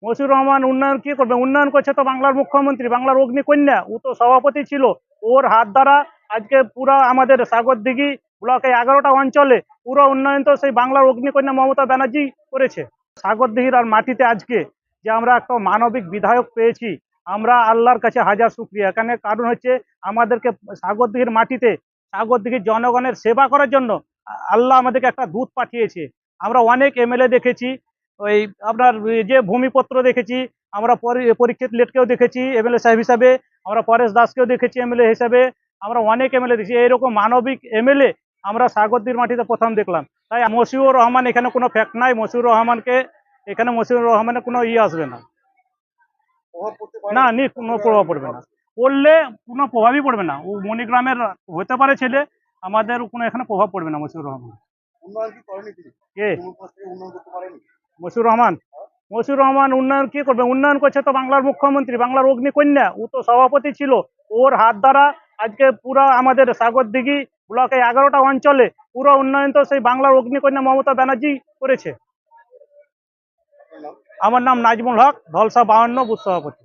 মশিউর রহমান উন্নয়ন কি করবে? উন্নয়ন করছে তো বাংলার মুখ্যমন্ত্রী, বাংলার অগ্নিকন্যা। ও তো সভাপতি ছিল। ওর হাত দ্বারা আজকে পুরা আমাদের সাগরদিঘি ব্লকে 11টা অঞ্চলে পুরো উন্নয়ন তো সেই বাংলার অগ্নিকন্যা মমতা ব্যানার্জি করেছে। সাগরদিঘির আর মাটিতে আজকে যে আমরা একটা মানবিক বিধায়ক পেয়েছি, আমরা আল্লাহর কাছে হাজার শুকরিয়া। এখানে কারণ হচ্ছে আমাদেরকে সাগরদিঘির মাটিতে সাগরদিঘির জনগণের সেবা করার জন্য আল্লাহ আমাদেরকে একটা দূত পাঠিয়েছে। আমরা অনেক এমএলএ দেখেছি, ওই আপনার যে ভূমিপত্র দেখেছি, আমরা পরীক্ষিত লেটকেও দেখেছি এমএলএ সাহেব হিসাবে, আমরা পরেশ দাসকেও দেখেছি এমএলএ হিসাবে, আমরা অনেক এমএলএ দেখেছি। এইরকম মানবিক এমএলএ আমরা সাগরদিঘির মাটিতে প্রথম দেখলাম। তাই মশিউর রহমান এখানে কোনো ফ্যাক্ট নাই। মশিউর রহমানকে এখানে মশিউর রহমানের কোনো আসবে না। না, কোনো প্রভাব পড়বে না। পড়লে কোনো প্রভাবই পড়বে না। ও মণিগ্রামের হতে পারে ছেলে, আমাদের কোনো এখানে প্রভাব পড়বে না। মশিউর রহমান কে? মশিউর রহমান মশিউর রহমান উন্নয়ন কি করবে? উন্নয়ন করছে তো বাংলার মুখ্যমন্ত্রী, বাংলার অগ্নিকন্যা। ও তো সভাপতি ছিল। ওর হাত দ্বারা আজকে পুরা আমাদের সাগরদিঘি ব্লকে 11টা অঞ্চলে পুরো উন্নয়ন তো সেই বাংলার অগ্নিকন্যা মমতা ব্যানার্জি করেছে। আমার নাম নাজমুল হক, ধলসা 52 বুথ সভাপতি।